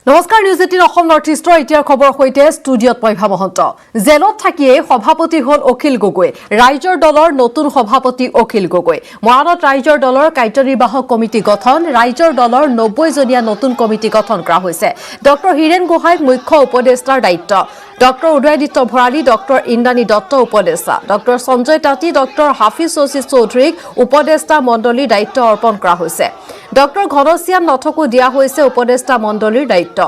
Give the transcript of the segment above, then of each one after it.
নমস্কাৰ news 18 Assam north ইষ্টৰ এতিয়াৰ খবৰ সৈতে ষ্টুডিঅত পইভা মহন্ত জেলত থাকিয়ে সভাপতি হল অখিল গগৈ ৰাইজৰ দলৰ নতুন সভাপতি অখিল গগৈ মৰাণত ৰাইজৰ দলৰ কাৰ্যনিৰ্বাহক কমিটি গঠন ৰাইজৰ দলৰ 90 জনীয়া নতুন কমিটি গঠন কৰা হৈছে ডক্টৰ হিৰেন গোহাইক মুখ্য উপদেষ্টাৰ দায়িত্ব ডক্টৰ উদয়দিত্য ভৰালী ডক্টৰ ইন্দ্ৰাণী দত্ত উপদেষ্টা ডক্টৰ সঞ্জয় তাঁতী ডক্টৰ হাফিজ শশী চৌধুৰীক উপদেষ্টা মণ্ডলীৰ দায়িত্ব অৰ্পণ কৰা হৈছে ডক্টৰ ঘনশ্যাম নাথকো দিয়া হৈছে উপদেষ্টা মণ্ডলীৰ দায়িত্ব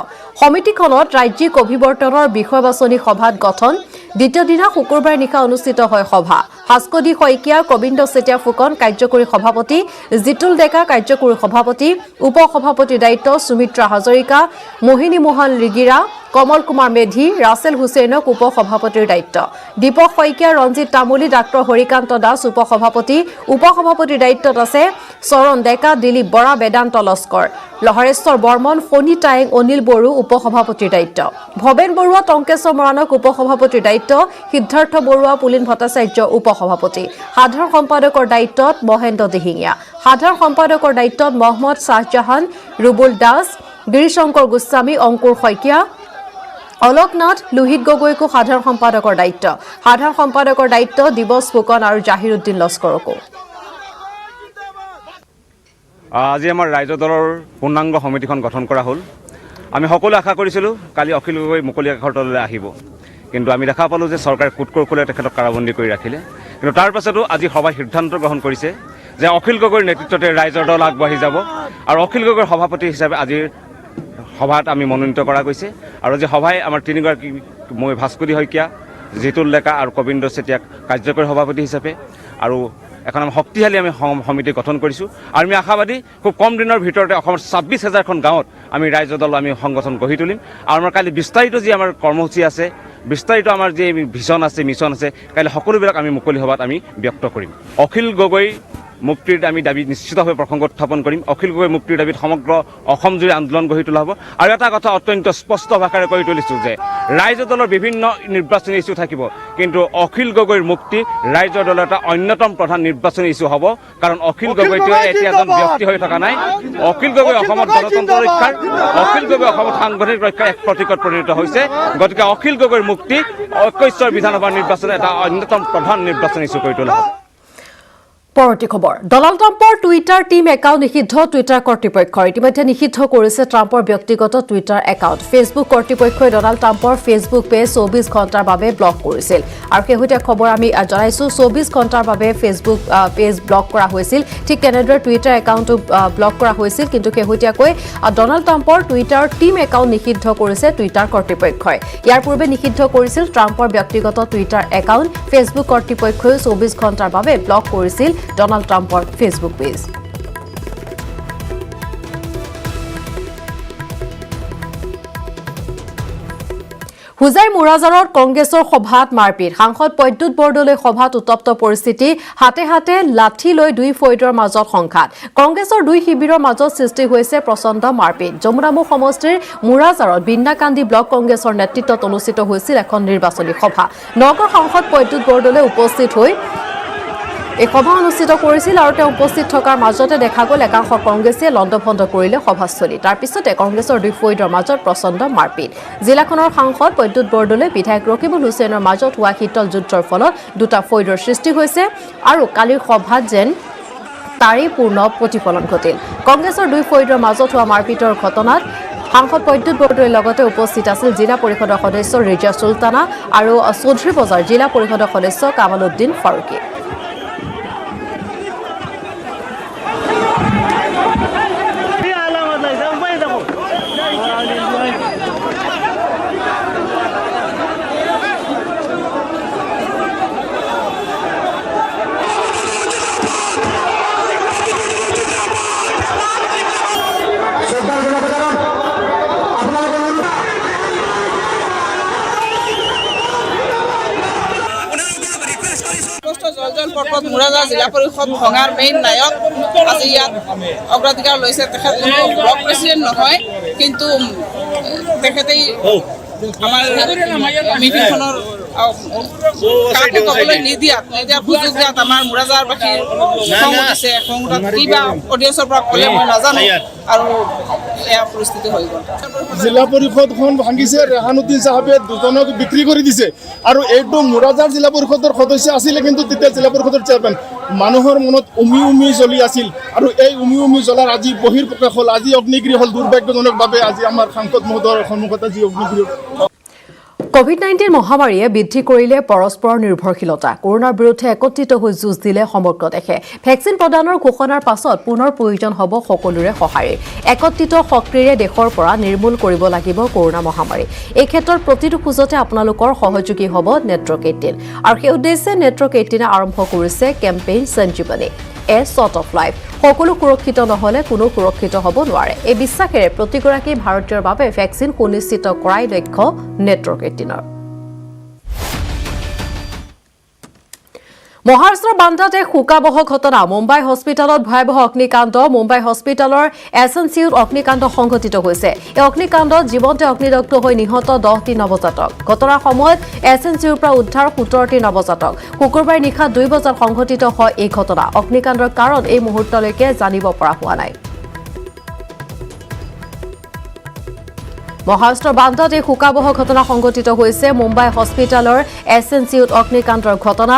সমিতিখনত ৰাজ্যিক অভিৱৰ্তনৰ বিষয় বাছনি সভাত গঠন দ্বিতীয় দিনা শুকুৰবাৰে নিশা অনুষ্ঠিত হয় সভা হাস্কদি শইকীয়া গোবিন্দ চেতিয়া ফুকন কাৰ্যকৰী সভাপতি জিতুল ডেকা কাৰ্যকৰী সভাপতি উপ সভাপতিৰ দায়িত্ব সুমিত্ৰা হাজৰিকা মোহিনী মোহন ৰিগিৰা কমল কুমাৰ মেধি ৰাসেল হুছেইনক উপ সভাপতিৰ দায়িত্ব দীপক শইকীয়া ৰঞ্জিত তামুলী ডাক্তৰ হৰিকান্ত দাস উপ সভাপতিৰ দায়িত্বত আছে চৰণ ডেকা দিলীপ বৰা বেদান্ত লস্কৰ লহৰেশ্বৰ বৰ্মন ফণী টাইং অনিল বড়ো উপ সভাপতিৰ দায়িত্ব ভৱেন বৰুৱা টংকেশ্বৰ মৰাণক উপ সভাপতিৰ দায়িত্ব সিদ্ধাৰ্থ বৰুৱা পুলিন ভট্টাচাৰ্য উপ সভাপতি সাধাৰণ সম্পাদকৰ দায়িত্বত মহেন্দ্ৰ দিহিঙীয়া সাধাৰণ সম্পাদকৰ দায়িত্বত মহম্মদ শাহজাহান ৰুবুল দাস গিৰিশংকৰ গোস্বামী অংকুৰ শইকীয়া অলোকনাথ লোহিত গগৈকো সাধাৰণ সম্পাদকৰ দায়িত্ব দিবস ফুকন আৰু জাহিৰুদ্দিন লস্কৰকো আজি আমাৰ ৰাইজৰ দলৰ পূৰ্ণাংগ সমিতিখন গঠন কৰা হ'ল আমি সকলো আশা কৰিছিলোঁ কালি অখিল গগৈ মুকলি আকাশৰ তললৈ আহিব কিন্তু আমি দেখা পালোঁ যে চৰকাৰে কুটকৰকুলে তেখেতক কাৰাবন্দী কৰি ৰাখিলে কিন্তু তাৰ পাছতো আজি সভাই সিদ্ধান্ত গ্ৰহণ কৰিছে যে অখিল গগৈৰ নেতৃত্বতে ৰাইজৰ দল আগবাঢ়ি যাব আৰু অখিল গগৈৰ সভাপতি হিচাপে আজিৰ সভাত আমি মনোনীত কৰা গৈছে আৰু যে সভাই আমাৰ তিনিগৰাকী মই ভাস্কৰী শইকীয়া জিতুল ডেকা আৰু গোবিন্দ চেতিয়াক কাৰ্যকৰী সভাপতি হিচাপে আৰু এখন আমি শক্তিশালী আমি সমিতি গঠন কৰিছোঁ আৰু আমি আশাবাদী খুব কম দিনৰ ভিতৰতে অসমৰ 26,000খন গাঁৱত আমি ৰাইজৰ দল আমি সংগঠন গঢ়ি তুলিম আৰু আমাৰ কালি বিস্তাৰিত যি আমাৰ কৰ্মসূচী আছে বিস্তাৰিত আমাৰ যি ভিজন আছে মিছন আছে কাইলৈ সকলোবিলাক আমি মুকলি সভাত আমি ব্যক্ত কৰিম অখিল গগৈ মুক্তিৰ আমি দাবী নিশ্চিতভাৱে প্ৰসংগ উত্থাপন কৰিম অখিল গগৈ মুক্তিৰ দাবীত সমগ্ৰ অসম জুৰি আন্দোলন গঢ়ি তোলা হ'ব আৰু এটা কথা অত্যন্ত স্পষ্ট ভাষাৰে কৈ তুলিছোঁ যে ৰাইজৰ দলৰ বিভিন্ন নিৰ্বাচনী ইছ্যু থাকিব কিন্তু অখিল গগৈৰ মুক্তি ৰাইজৰ দলৰ এটা অন্যতম প্ৰধান নিৰ্বাচনী ইছ্যু হ'ব কাৰণ অখিল গগৈটো এতিয়া এজন ব্যক্তি হৈ থকা নাই অখিল গগৈ অসমত গণতন্ত্ৰ ৰক্ষাৰ অখিল গগৈ অসমত সাংবিধানিক ৰক্ষাৰ এক প্ৰতীকত পৰিণত হৈছে গতিকে অখিল গগৈৰ মুক্তি 21 বিধানসভা নিৰ্বাচনৰ এটা অন্যতম প্ৰধান নিৰ্বাচনী ইছ্যু কৰি তোলা হ'ব পৰৱৰ্তী খবৰ ডনাল্ড ট্ৰাম্পৰ টুইটাৰ টিম একাউণ্ট নিষিদ্ধ টুইটাৰ কৰ্তৃপক্ষই ইতিমধ্যে নিষিদ্ধ কৰিছে ট্ৰাম্পৰ ব্যক্তিগত টুইটাৰ একাউণ্ট ফেচবুক কৰ্তৃপক্ষই ডনাল্ড ট্ৰাম্পৰ ফেচবুক পেজ 24 ঘণ্টাৰ বাবে ব্লক কৰিছিল আৰু শেহতীয়া খবৰ আমি জনাইছো 24 ঘণ্টাৰ বাবে ফেচবুক পেজ ব্লক কৰা হৈছিল ঠিক তেনেদৰে টুইটাৰ একাউণ্টটো ব্লক কৰা হৈছিল কিন্তু শেহতীয়াকৈ ডনাল্ড ট্ৰাম্পৰ টুইটাৰ টিম একাউণ্ট নিষিদ্ধ কৰিছে টুইটাৰ কৰ্তৃপক্ষই ইয়াৰ পূৰ্বে নিষিদ্ধ কৰিছিল ট্ৰাম্পৰ ব্যক্তিগত টুইটাৰ একাউণ্ট ফেচবুক কৰ্তৃপক্ষই 24 ঘণ্টাৰ বাবে ব্লক কৰিছিল ডনাল্ড ট্ৰাম্পৰ ফেচবুক পেজ হুজাই মুৰাজাৰত কংগ্ৰেছৰ সভাত মাৰপিট সাংসদ প্ৰদ্যুৎ বৰদলৈ সভাত উত্তপ্ত পৰিস্থিতি হাতে হাতে লাঠি লৈ দুই ফৈদৰ মাজত সংঘাত কংগ্ৰেছৰ দুই শিবিৰৰ মাজত সৃষ্টি হৈছে প্ৰচণ্ড মাৰপিট যমুনামুখ সমষ্টিৰ মুৰাজাৰত বিন্নাকান্দি ব্লক কংগ্ৰেছৰ নেতৃত্বত অনুষ্ঠিত হৈছিল এখন নিৰ্বাচনী সভা নগৰ সাংসদ প্ৰদ্যুৎ বৰদলৈ উপস্থিত হৈ এই সভা অনুষ্ঠিত কৰিছিল আৰু তেওঁ উপস্থিত থকাৰ মাজতে দেখা গ'ল একাংশ কংগ্ৰেছে লণ্ডভণ্ড কৰিলে সভাস্থলী তাৰ পিছতে কংগ্ৰেছৰ দুই ফৈদৰ মাজত প্ৰচণ্ড মাৰপিট জিলাখনৰ সাংসদ প্ৰদ্যুৎ বৰদলৈ বিধায়ক ৰকিবুল হুছেইনৰ মাজত হোৱা শীতল যুদ্ধৰ ফলত দুটা ফৈদৰ সৃষ্টি হৈছে আৰু কালিৰ সভাত যেন তাৰেই পূৰ্ণ প্ৰতিফলন ঘটিল কংগ্ৰেছৰ দুই ফৈদৰ মাজত হোৱা মাৰপিটৰ ঘটনাত সাংসদ প্ৰদ্যুৎ বৰদলৈৰ লগতে উপস্থিত আছিল জিলা পৰিষদৰ সদস্য ৰিজা চুলতানা আৰু চৌধুৰী বজাৰ জিলা পৰিষদৰ সদস্য কামালউদ্দিন ফাৰুকী মুৰাজাহ জিলা পৰিষদ ভঙাৰ মেইন নায়ক আজি ইয়াত অগ্ৰাধিকাৰ লৈছে তেখেত ব্লক প্ৰেচিডেণ্ট নহয় কিন্তু তেখেতেই আমাৰ মিটিংখনৰ কাকো ক'বলৈ নিদিয়াত সুযোগ দিয়াত আমাৰ মুৰাজাৰবাসীৰ খং উঠিছে। খং উঠাত কিবা অডিয়েঞ্চৰ পৰা ক'লে মই নাজানো আৰু এয়া পৰিস্থিতি হৈ গ'ল। জিলা পৰিষদখন ভাঙিছে, ৰেহানুদ্দিন চাহাবে দুজনক বিক্ৰী কৰি দিছে আৰু এইটো মুৰাজাৰ জিলা পৰিষদৰ সদস্য আছিলে, কিন্তু তেতিয়া জিলা পৰিষদৰ চেয়াৰমেন। মানুহৰ মনত উমি জ্বলি আছিল আৰু এই উমি জ্বলাৰ আজি বহিৰ্প্ৰকাশ হ'ল। আজি অগ্নিগিৰি হ'ল দুৰ্ভাগ্যজনকভাৱে। আজি আমাৰ সাংসদ মহোদয়ৰ সন্মুখত আজি অগ্নিগিৰি। COVID-19 মহামাৰীয়ে বৃদ্ধি কৰিলে পৰস্পৰৰ নিৰ্ভৰশীলতা। কৰোনাৰ বিৰুদ্ধে একত্ৰিত হৈ যুঁজ দিলে সমগ্ৰ দেশে। ভেকচিন প্ৰদানৰ ঘোষণাৰ পাছত পুনৰ প্ৰয়োজন হ'ব সকলোৰে সঁহাৰি। একত্ৰিত শক্তিৰে দেশৰ পৰা নিৰ্মূল কৰিব লাগিব কৰোনা মহামাৰী। এই ক্ষেত্ৰত প্ৰতিটো খোজতে আপোনালোকৰ সহযোগী হ'ব নেটৱৰ্ক 18 আৰু সেই উদ্দেশ্যে নেটৱৰ্ক 18 আৰম্ভ কৰিছে campaign Sanjeevani, a shot of life. সকলো সুৰক্ষিত নহ'লে কোনো সুৰক্ষিত হ'ব নোৱাৰে। এই বিশ্বাসেৰে প্ৰতিগৰাকী ভাৰতীয়ৰ বাবে ভেকচিন সুনিশ্চিত কৰাই লক্ষ্য নেটৱৰ্ক 18ৰ। মহাৰাষ্ট্ৰৰ বান্দাত এক শোকাবহ ঘটনা। মুম্বাই হস্পিটেলত ভয়াবহ অগ্নিকাণ্ড। মুম্বাই হস্পিটেলৰ SNCUত অগ্নিকাণ্ড সংঘটিত হৈছে। এই অগ্নিকাণ্ডত জীৱন্তে অগ্নিদগ্ধ হৈ নিহত 10টি নৱজাতক। ঘটনাৰ সময়ত SNCUৰ পৰা উদ্ধাৰ 17টি নৱজাতক। শুকুৰবাৰে নিশা 2 বজাত সংঘটিত হয় এই ঘটনা। অগ্নিকাণ্ডৰ কাৰণ এই মুহূৰ্তলৈকে জানিব পৰা হোৱা নাই। মহাৰাষ্ট্ৰৰ বান্দাত এই শোকাবহ ঘটনা সংঘটিত হৈছে। মুম্বাই হস্পিটেলৰ SNCUত অগ্নিকাণ্ডৰ ঘটনা।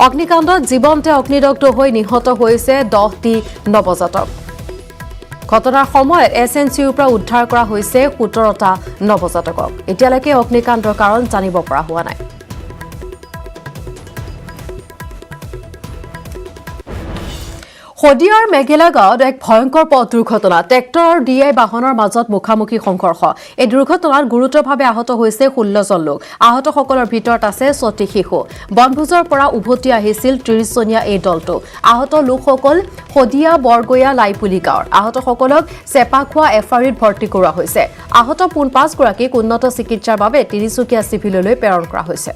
অগ্নিকাণ্ডত জীৱন্তে অগ্নিদগ্ধ হৈ নিহত হৈছে 10টি নৱজাতক। ঘটনাৰ সময়ত SNCUৰ পৰা উদ্ধাৰ কৰা হৈছে 17টা নৱজাতকক। এতিয়ালৈকে অগ্নিকাণ্ডৰ কাৰণ জানিব পৰা হোৱা নাই। শদিয়াৰ মেঘেলা গাঁৱত এক ভয়ংকৰ পথ দুৰ্ঘটনা। ট্ৰেক্টৰ আৰু DI বাহনৰ মাজত মুখামুখি সংঘৰ্ষ। এই দুৰ্ঘটনাত গুৰুতৰভাৱে আহত হৈছে 16জন লোক। আহতসকলৰ ভিতৰত আছে 6টি শিশু। বনভোজৰ পৰা উভতি আহিছিল 30জনীয়া এই দলটো। আহত লোকসকল শদিয়া বৰগয়া লাইপুলি গাঁৱৰ। আহতসকলক চেপাখোৱা FRUত ভৰ্তি কৰোৱা হৈছে। আহত 5গৰাকীক উন্নত চিকিৎসাৰ বাবে তিনিচুকীয়া চিভিললৈ প্ৰেৰণ কৰা হৈছে।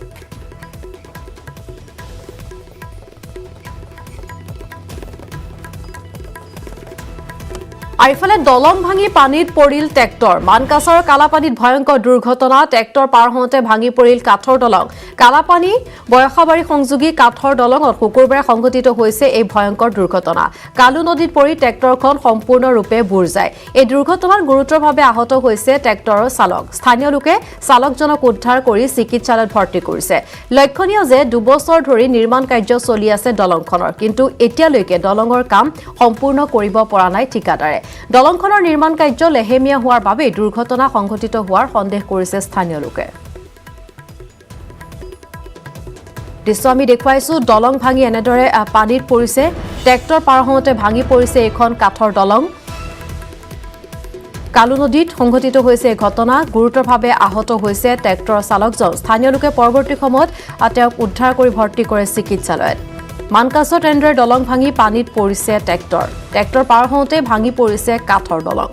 আৰু ইফালে দলং ভাঙি পানীত পৰিল ট্ৰেক্টৰ। মানকাছাৰৰ কালাপানীত ভয়ংকৰ দুৰ্ঘটনা। ট্ৰেক্টৰ পাৰ হওঁতে ভাঙি পৰিল কাঠৰ দলং। কালাপানী বয়সাবাৰী সংযোগী কাঠৰ দলঙত শুকুৰবাৰে সংঘটিত হৈছে এই ভয়ংকৰ দুৰ্ঘটনা। কালু নদীত পৰি ট্ৰেক্টৰখন সম্পূৰ্ণৰূপে বুৰ যায়। এই দুৰ্ঘটনাত গুৰুতৰভাৱে আহত হৈছে ট্ৰেক্টৰৰ চালক। স্থানীয় লোকে চালকজনক উদ্ধাৰ কৰি চিকিৎসালয়ত ভৰ্তি কৰিছে। লক্ষণীয় যে 2 বছৰ ধৰি নিৰ্মাণ কাৰ্য চলি আছে দলংখনৰ, কিন্তু এতিয়ালৈকে দলঙৰ কাম সম্পূৰ্ণ কৰিব পৰা নাই ঠিকাদাৰে। দলংখনৰ নিৰ্মাণ কাৰ্য লেহেমীয়া হোৱাৰ বাবে দুৰ্ঘটনা সংঘটিত হোৱাৰ সন্দেহ কৰিছে স্থানীয় লোকে। দৃশ্য আমি দেখুৱাইছো। দলং ভাঙি এনেদৰে পানীত পৰিছে। ট্ৰেক্টৰ পাৰ হওঁতে ভাঙি পৰিছে এখন কাঠৰ দলং। কালু নদীত সংঘটিত হৈছে এই ঘটনা। গুৰুতৰভাৱে আহত হৈছে ট্ৰেক্টৰৰ চালকজন। স্থানীয় লোকে পৰৱৰ্তী সময়ত তেওঁক উদ্ধাৰ কৰি ভৰ্তি কৰে চিকিৎসালয়ত। মানকাছত এনেদৰে দলং ভাঙি পানীত পৰিছে ট্ৰেক্টৰ। ট্ৰেক্টৰ পাৰ হওঁতে ভাঙি পৰিছে কাঠৰ দলং।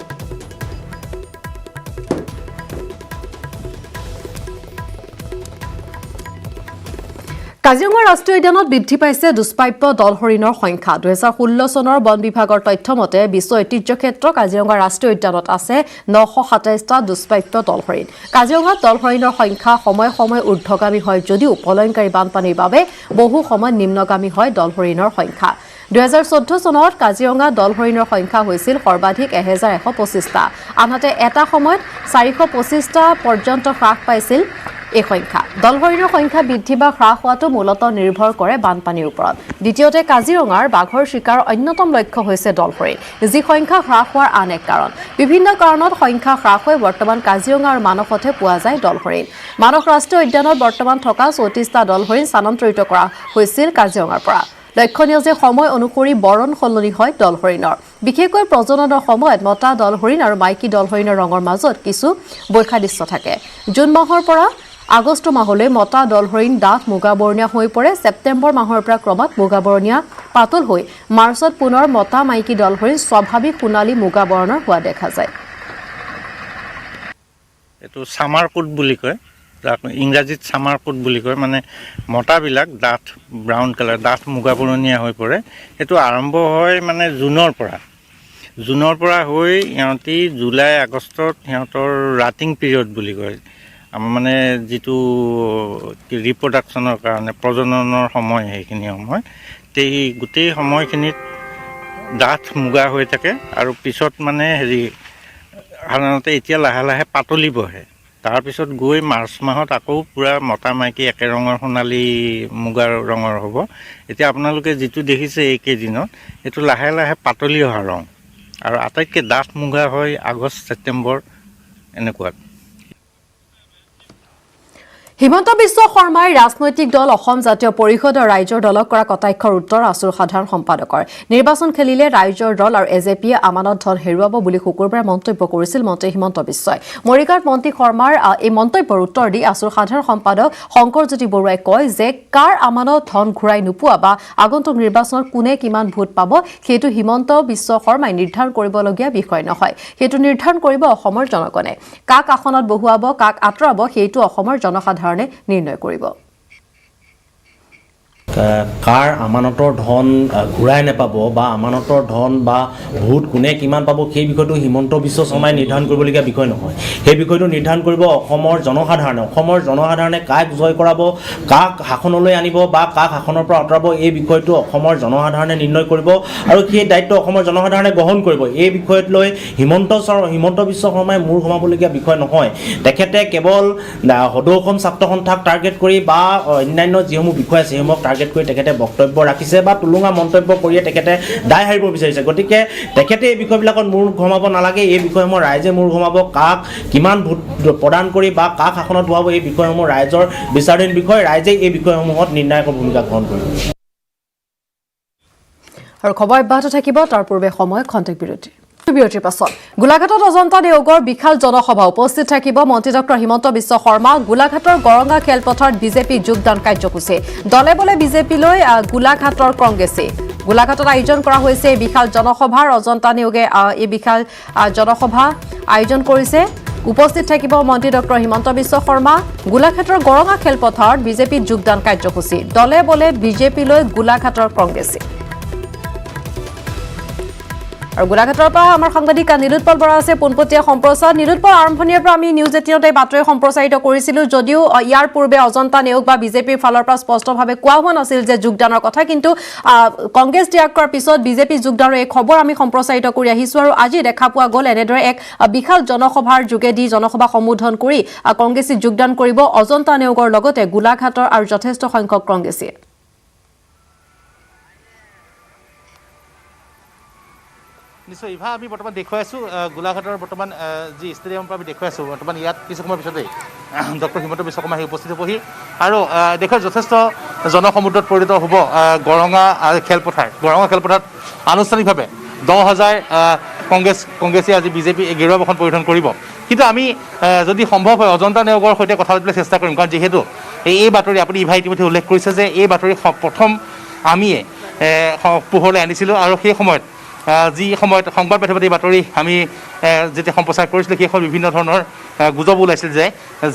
কাজিৰঙা ৰাষ্ট্ৰীয় উদ্যানত বৃদ্ধি পাইছে দুষ্প্ৰাপ্য দল হৰিণৰ সংখ্যা। 2016 চনৰ বন বিভাগৰ তথ্য মতে বিশ্ব ঐতিহ্য ক্ষেত্ৰ কাজিৰঙা ৰাষ্ট্ৰীয় উদ্যানত আছে 927টা দুষ্প্ৰাপ্য দল হৰিণ। কাজিৰঙাত দল হৰিণৰ সংখ্যা সময়ে সময়ে ঊৰ্ধ্বগামী হয় যদিও প্ৰলয়ংকাৰী বানপানীৰ বাবে বহু সময়ত নিম্নগামী হয় দল হৰিণৰ সংখ্যা। 2014 চনত কাজিৰঙা দল হৰিণৰ সংখ্যা হৈছিল সৰ্বাধিক 1125টা। আনহাতে এটা সময়ত 425টা পৰ্যন্ত হ্ৰাস পাইছিল এই সংখ্যা। দল হৰিণৰ সংখ্যা বৃদ্ধি বা হ্ৰাস হোৱাটো মূলতঃ নিৰ্ভৰ কৰে বানপানীৰ ওপৰত। দ্বিতীয়তে কাজিৰঙাৰ বাঘৰ চিকাৰ অন্যতম লক্ষ্য হৈছে দল হৰিণ, যি সংখ্যা হ্ৰাস হোৱাৰ আন এক কাৰণ। বিভিন্ন কাৰণত সংখ্যা হ্ৰাস হৈ বৰ্তমান কাজিৰঙা আৰু মানসতহে পোৱা যায় দল হৰিণ। মানস ৰাষ্ট্ৰীয় উদ্যানত বৰ্তমান থকা 34টা দল হৰিণ স্থানান্তৰিত কৰা হৈছিল কাজিৰঙাৰ পৰা। লক্ষণীয় যে সময় অনুসৰি বৰণ সলনি হয় দল হৰিণৰ। বিশেষকৈ প্ৰজননৰ সময়ত মতা দল হৰিণ আৰু মাইকী দল হৰিণৰ ৰঙৰ মাজত কিছু বৈসাদৃশ্য থাকে। জুন মাহৰ পৰা আগষ্ট মাহলৈ মতা দল হৰিণ ডাঠ মুগাবৰণীয়া হৈ পৰে। ছেপ্টেম্বৰ মাহৰ পৰা ক্ৰমাৎ মুগাবৰণীয়া পাতল হৈ মাৰ্চত পুনৰ মতা মাইকী দল হৰিণ স্বাভাৱিক সোণালী মুগাবৰণৰ হোৱা দেখা যায়। এইটো সামাৰ কোট বুলি কয়, ইংৰাজীত সামাৰ কোট বুলি কয়। মানে মতাবিলাক ডাঠ ব্ৰাউন কালাৰ, ডাঠ মুগাবৰণীয়া হৈ পৰে। সেইটো আৰম্ভ হয় মানে জুনৰ পৰা। জুনৰ পৰা হৈ সিহঁতি জুলাই আগষ্টত সিহঁতৰ ৰাটিং পিৰিয়ড বুলি কয় আমাৰ মানে যিটো ৰিপ্ৰডাকশ্যনৰ কাৰণে প্ৰজননৰ সময় সেইখিনি সময় সেই গোটেই সময়খিনিত ডাঠ মুগা হৈ থাকে আৰু পিছত মানে সাধাৰণতে এতিয়া লাহে লাহে পাতলি বহে তাৰপিছত গৈ মাৰ্চ মাহত আকৌ পূৰা মতা মাইকী একে ৰঙৰ সোণালী মুগাৰ ৰঙৰ হ'ব এতিয়া আপোনালোকে যিটো দেখিছে এইকেইদিনত এইটো লাহে লাহে পাতলি অহা ৰং আৰু আটাইতকৈ ডাঠ মুগা হয় আগষ্ট ছেপ্টেম্বৰ এনেকুৱাত হিমন্ত বিশ্ব শৰ্মাই ৰাজনৈতিক দল অসম জাতীয় পৰিষদ আৰু ৰাইজৰ দলক কৰা কটাক্ষৰ উত্তৰ আছুৰ সাধাৰণ সম্পাদকৰ নিৰ্বাচন খেলিলে ৰাইজৰ দল আৰু এজেপিয়ে আমানত ধন হেৰুৱাব বুলি শুকুৰবাৰে মন্তব্য কৰিছিল মন্ত্ৰী হিমন্ত বিশ্বই মৰিগাঁৱত মন্ত্ৰী শৰ্মাৰ এই মন্তব্যৰ উত্তৰ দি আছুৰ সাধাৰণ সম্পাদক শংকৰজ্যোতি বৰুৱাই কয় যে কাৰ আমানত ধন ঘূৰাই নোপোৱা বা আগন্তুক নিৰ্বাচনত কোনে কিমান ভোট পাব সেইটো হিমন্ত বিশ্ব শৰ্মাই নিৰ্ধাৰণ কৰিবলগীয়া বিষয় নহয় সেইটো নিৰ্ধাৰণ কৰিব অসমৰ জনগণে কাক আসনত বহুৱাব কাক আঁতৰাব সেইটো অসমৰ জনসাধাৰণে নিৰ্ণয় কৰিব কাৰ আমানতৰ ধন ঘূৰাই নাপাব বা আমানতৰ ধন বা ভোট কোনে কিমান পাব সেই বিষয়টো হিমন্ত বিশ্ব শৰ্মাই নিৰ্ধাৰণ কৰিবলগীয়া বিষয় নহয় সেই বিষয়টো নিৰ্ধাৰণ কৰিব অসমৰ জনসাধাৰণে কাক জয় কৰাব কাক শাসনলৈ আনিব বা কাক শাসনৰ পৰা আঁতৰাব এই বিষয়টো অসমৰ জনসাধাৰণে নিৰ্ণয় কৰিব আৰু সেই দায়িত্ব অসমৰ জনসাধাৰণে গ্ৰহণ কৰিব এই বিষয়ত লৈ হিমন্ত বিশ্ব শৰ্মাই মূৰ ঘমাবলগীয়া বিষয় নহয় তেখেতে কেৱল সদৌ অসম ছাত্ৰ সন্থাক টাৰ্গেট কৰি বা অন্যান্য যিসমূহ বিষয় আছে সেইসমূহক টাৰ্গেট কৰি তেখেতে বক্তব্য ৰাখিছে বা তুলুঙা মন্তব্য কৰিয়ে তেখেতে দায় সাৰিব বিচাৰিছে গতিকে তেখেতে এই বিষয়বিলাকত মূৰ ঘমাব নালাগে এই বিষয়সমূহ ৰাইজে মূৰ ঘমাব কাক কিমান ভোট প্ৰদান কৰি বা কাক শাসনত বহাব এই বিষয়সমূহ ৰাইজৰ বিচাৰাধীন বিষয় ৰাইজে এই বিষয়সমূহত নিৰ্ণায়ক ভূমিকা গ্ৰহণ কৰিব আৰু খবৰ অব্যাহত থাকিব তাৰ পূৰ্বে সময় খন্তেক বিৰতিৰ পাছত গোলাঘাটত অজন্তা নেওগৰ বিশাল জনসভা উপস্থিত থাকিব মন্ত্ৰী ডক্টৰ হিমন্ত বিশ্ব শৰ্মা গোলাঘাটৰ গৰঙা খেলপথাৰত বিজেপি যোগদান কাৰ্যসূচী দলে বলে বিজেপিলৈ গোলাঘাটৰ কংগ্ৰেছে গোলাঘাটত আয়োজন কৰা হৈছে বিশাল জনসভাৰ অজন্তা নেওগে এই বিশাল জনসভা আয়োজন কৰিছে উপস্থিত থাকিব মন্ত্ৰী ডক্টৰ হিমন্ত বিশ্ব শৰ্মা গোলাঘাটৰ গৰঙা খেলপথাৰত বিজেপিত যোগদান কাৰ্যসূচী দলে বলে বিজেপিলৈ গোলাঘাটৰ কংগ্ৰেছে আৰু গোলাঘাটৰ পৰা আমাৰ সাংবাদিক নিৰুৎপল বৰা আছে পোনপটীয়া সম্প্ৰচাৰ নিৰুৎপল আৰম্ভণিৰ পৰা আমি নিউজ 18তে বাতৰি সম্প্ৰচাৰিত কৰিছিলোঁ যদিও ইয়াৰ পূৰ্বে অজন্তা নেওগ বা বিজেপিৰ ফালৰ পৰা স্পষ্টভাৱে কোৱা হোৱা নাছিল যে যোগদানৰ কথা কিন্তু কংগ্ৰেছ ত্যাগ কৰাৰ পিছত বিজেপি যোগদানৰ এই খবৰ আমি সম্প্ৰচাৰিত কৰি আহিছোঁ আৰু আজি দেখা পোৱা গ'ল এনেদৰে এক বিশাল জনসভাৰ যোগেদি জনসভা সম্বোধন কৰি কংগ্ৰেছী যোগদান কৰিব অজন্তা নেওগৰ লগতে গোলাঘাটৰ আৰু যথেষ্ট সংখ্যক কংগ্ৰেছীয়ে নিশ্চয় ইভা আমি বৰ্তমান দেখুৱাই আছোঁ গোলাঘাটৰ বৰ্তমান যি ষ্টেডিয়ামৰ পৰা আমি দেখুৱাই আছোঁ বৰ্তমান ইয়াত কিছু সময়ৰ পিছতেই ডক্টৰ হিমন্ত বিশ্ব শৰ্মা আহি উপস্থিত হ'বহি আৰু দেখুৱাই যথেষ্ট জনসমুদ্ৰত পৰিণত হ'ব গৰঙা খেলপথাৰত আনুষ্ঠানিকভাৱে 10,000 কংগ্ৰেছী আজি বিজেপি গেৰুৱা বসন পৰিধান কৰিব কিন্তু আমি যদি সম্ভৱ হয় অজন্তা নেওগৰ সৈতে কথা পাতিবলৈ চেষ্টা কৰিম কাৰণ যিহেতু এই বাতৰি আপুনি ইভা ইতিমধ্যে উল্লেখ কৰিছে যে এই বাতৰি প্ৰথম আমিয়ে পোহৰলৈ আনিছিলোঁ আৰু সেই সময়ত যি সময়ত সংবাদ মাধ্যমত এই বাতৰি আমি যেতিয়া সম্প্ৰচাৰ কৰিছিলোঁ সেই সময়ত বিভিন্ন ধৰণৰ গুজব ওলাইছিল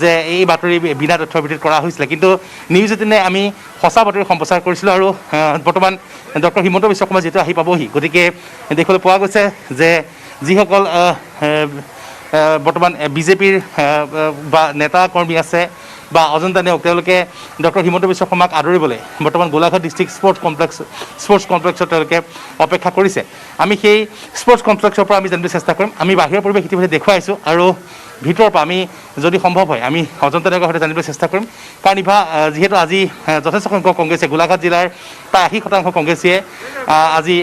যে এই বাতৰি বিনা তথ্যৰ ভিত্তিত কৰা হৈছিলে কিন্তু নিউজ 18 আমি সঁচা বাতৰি সম্প্ৰচাৰ কৰিছিলোঁ আৰু বৰ্তমান ডক্টৰ হিমন্ত বিশ্ব শৰ্মা যিহেতু আহি পাবহি গতিকে দেখিবলৈ পোৱা গৈছে যে যিসকল বৰ্তমান বিজেপিৰ বা নেতা কৰ্মী আছে বা অজন্তা নেওগ তেওঁলোকে ডক্টৰ হিমন্ত বিশ্ব শৰ্মাক আদৰিবলৈ বৰ্তমান গোলাঘাট ডিষ্ট্ৰিক্ট স্পৰ্টছ কমপ্লেক্সত তেওঁলোকে অপেক্ষা কৰিছে আমি সেই স্পৰ্টছ কমপ্লেক্সৰ পৰা আমি জানিবলৈ চেষ্টা কৰিম আমি বাহিৰৰ পৰিৱেশ ইতিমধ্যে দেখুৱাইছোঁ আৰু ভিতৰৰ পৰা আমি যদি সম্ভৱ হয় আমি অজন্তা নেওগৰ সৈতে জানিবলৈ চেষ্টা কৰিম কাৰণ ইভা যিহেতু আজি যথেষ্ট সংখ্যক কংগ্ৰেছে গোলাঘাট জিলাৰ প্ৰায় 80% কংগ্ৰেছীয়ে আজি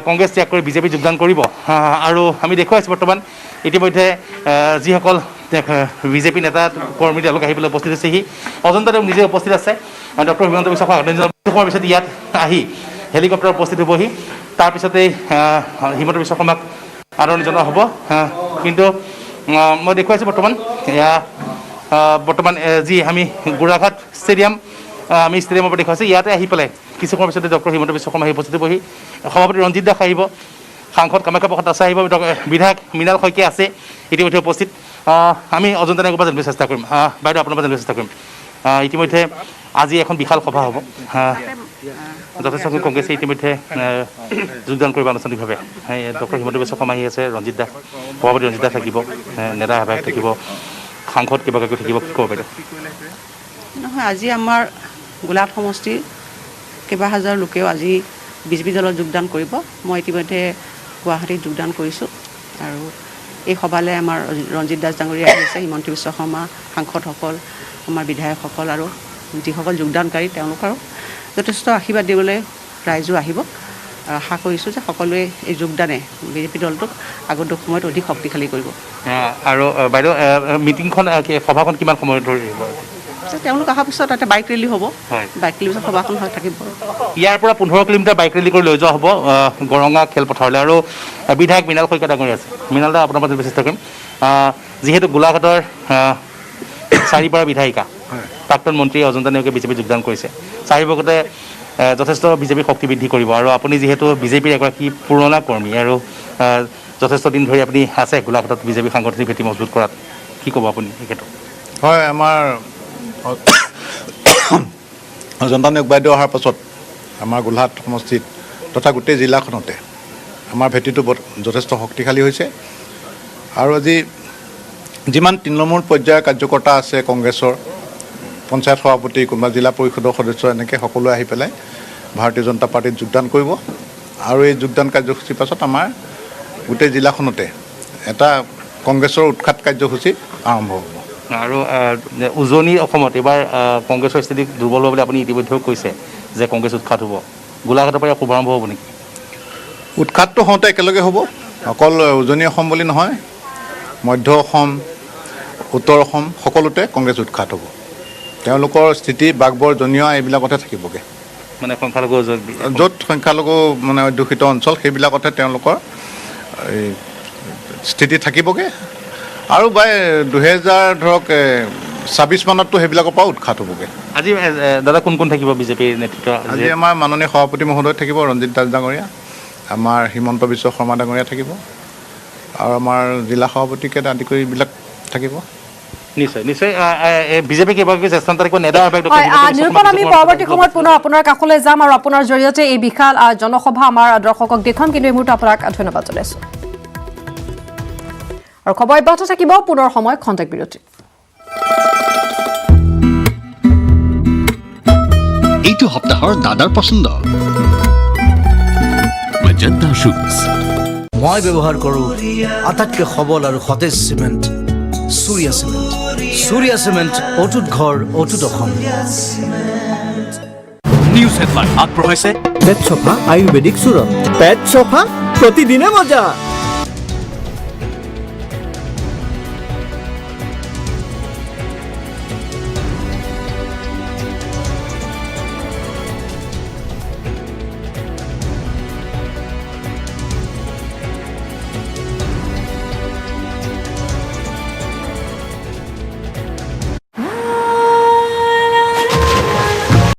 কংগ্ৰেছ ত্যাগ কৰি বিজেপি যোগদান কৰিব আৰু আমি দেখুৱাইছোঁ বৰ্তমান ইতিমধ্যে যিসকল বিজেপি নেতা কৰ্মী তেওঁলোকে আহিবলৈ উপস্থিত হৈছেহি অজন্তা নেওগ নিজে উপস্থিত আছে ডক্টৰ হিমন্ত বিশ্ব শৰ্মাৰ পিছত ইয়াত আহি হেলিকপ্টাৰ উপস্থিত হ'বহি তাৰপিছতেই হিমন্ত বিশ্ব শৰ্মাক আদৰণি জনোৱা হ'ব কিন্তু মই দেখুৱাইছোঁ বৰ্তমান যি আমি গোলাঘাট ষ্টেডিয়ামৰ পৰা দেখুৱাইছোঁ ইয়াতে আহি পেলাই কিছু সময়ৰ পিছতে ডক্টৰ হিমন্ত বিশ্ব শৰ্মা আহি উপস্থিত হ'বহি সভাপতি ৰঞ্জিত দাস আহিব সাংসদ কামাখ্যা প্ৰসাদ দাস আহিব বিধায়ক মৃণাল শইকীয়া আছে ইতিমধ্যে উপস্থিত আমি অজন্তা নেওগৰ পৰা জানিবলৈ চেষ্টা কৰিম বাইদেউ আপোনাৰ পৰা জানিবলৈ চেষ্টা কৰিম ইতিমধ্যে আজি এখন বিশাল সভা হ'ব যথেষ্টখিনি কংগ্ৰেছে ইতিমধ্যে যোগদান কৰিব আনুষ্ঠানিকভাৱে ডক্টৰ হিমন্ত বিশ্ব শৰ্মা আহি আছে ৰঞ্জিত দাস সভাপতি ৰঞ্জিত দাস থাকিব নেতা আহ্বায়ক থাকিব সাংসদ কেইবাগৰাকীও থাকিব কি ক'ব বাইদেউ নহয় আজি আমাৰ গোলাঘাট সমষ্টিৰ কেইবা হাজাৰ লোকেও আজি বিজেপি দলত যোগদান কৰিব মই ইতিমধ্যে গুৱাহাটীত যোগদান কৰিছোঁ আৰু এই সভালৈ আমাৰ ৰঞ্জিত দাস ডাঙৰীয়া আহিছে হিমন্ত বিশ্ব শৰ্মা সাংসদসকল আমাৰ বিধায়কসকল আৰু যিসকল যোগদানকাৰী তেওঁলোকৰো যথেষ্ট আশীৰ্বাদ দিবলৈ ৰাইজো আহিব আশা কৰিছোঁ যে সকলোৱে এই যোগদানে বিজেপি দলটোক আগন্তুক সময়ত অধিক শক্তিশালী কৰিব আৰু বাইদেউ মিটিংখন সভাখন কিমান সময় ধৰি তেওঁলোক অহাৰ পিছত তাতে বাইক ৰেলী হ'ব বাইক ৰেলীৰ পিছত সভাখন হৈ থাকিব ইয়াৰ পৰা 15 কিলোমিটাৰ বাইক ৰেলী কৰি লৈ যোৱা হ'ব গৰঙা খেলপথাৰলৈ আৰু বিধায়ক মৃণাল শইকীয়া ডাঙৰী আছে মৃণাল দা আপোনাৰ মাজত চেষ্টা কৰিম যিহেতু গোলাঘাটৰ 4বাৰৰ বিধায়িকা প্ৰাক্তন মন্ত্ৰী অজন্তা নেওগে বিজেপিত যোগদান কৰিছে চাৰিবগতে যথেষ্ট বিজেপিৰ শক্তি বৃদ্ধি কৰিব আৰু আপুনি যিহেতু বিজেপিৰ এগৰাকী পুৰণা কৰ্মী আৰু যথেষ্ট দিন ধৰি আপুনি আছে গোলাঘাটত বিজেপি সাংগঠনিক ভেটি মজবুত কৰাত কি ক'ব আপুনি এই ক্ষেত্ৰত হয় আমাৰ অজন্তা নেওগ বাইদেউ অহাৰ পাছত আমাৰ গোলাঘাট সমষ্টিত তথা গোটেই জিলাখনতে আমাৰ ভেটিটো যথেষ্ট শক্তিশালী হৈছে আৰু আজি যিমান তৃণমূল পৰ্যায়ৰ কাৰ্যকৰ্তা আছে কংগ্ৰেছৰ পঞ্চায়ত সভাপতি কোনোবা জিলা পৰিষদৰ সদস্য এনেকৈ সকলোৱে আহি পেলাই ভাৰতীয় জনতা পাৰ্টীত যোগদান কৰিব আৰু এই যোগদান কাৰ্যসূচীৰ পাছত আমাৰ গোটেই জিলাখনতে এটা কংগ্ৰেছৰ উৎখাত কাৰ্যসূচী আৰম্ভ হ'ব আৰু উজনি অসমত এইবাৰ কংগ্ৰেছৰ স্থিতি দুৰ্বল হ'ব বুলি আপুনি ইতিমধ্যেও কৈছে যে কংগ্ৰেছ উৎখাত হ'ব গোলাঘাটৰ পৰা শুভাৰম্ভ হ'ব নেকি উৎখাতটো হওঁতে একেলগে হ'ব অকল উজনি অসম বুলি নহয় মধ্য অসম উত্তৰ অসম সকলোতে কংগ্ৰেছ উৎখাত হ'ব তেওঁলোকৰ স্থিতি বাগবৰজনীয় এইবিলাকতে থাকিবগৈ মানে সংখ্যালঘু য'ত সংখ্যালঘু মানে অধ্যুষিত অঞ্চল সেইবিলাকতে তেওঁলোকৰ এই স্থিতি থাকিবগৈ আৰু বাই 2026 মানততো সেইবিলাকৰ পৰা উৎখাত হ'বগৈ আজি দাদা কোন কোন থাকিব বিজেপিৰ নেতৃত্ব আজি আমাৰ মাননীয় সভাপতি মহোদয় থাকিব ৰঞ্জিত দাস ডাঙৰীয়া আমাৰ হিমন্ত বিশ্ব শৰ্মা ডাঙৰীয়া থাকিব আৰু আমাৰ জিলা সভাপতিকে আদি কৰি এইবিলাক থাকিব নিশ্চয় নিশ্চয় বিজেপি কেইবাগৰাকী জ্যেষ্ঠ নেতা নিৰূপণ আমি পৰৱৰ্তী সময়ত পুনৰ আপোনাৰ কাষলৈ যাম আৰু আপোনাৰ জৰিয়তে এই বিশাল জনসভা আমাৰ দৰ্শকক দেখুৱাম কিন্তু এই মুহূৰ্তে আপোনাক ধন্যবাদ জনাইছোঁ আৰু খবৰ অব্যাহত থাকিব পুনৰ সময় খন্তেক বিৰতি এইটো সপ্তাহৰ দাদাৰ পছন্দ মজন্তা শুজ মই ব্যৱহাৰ কৰোঁ আটাইতকৈ সবল আৰু সতেজ চিমেণ্ট Surya Cement, অটুট ঘৰ অটুট অসম নিউজ হেডলাইন আগবঢ়াইছে পেট চফা আয়ুৰ্বেদিক চূৰণ পেট চফা প্ৰতিদিনে মজা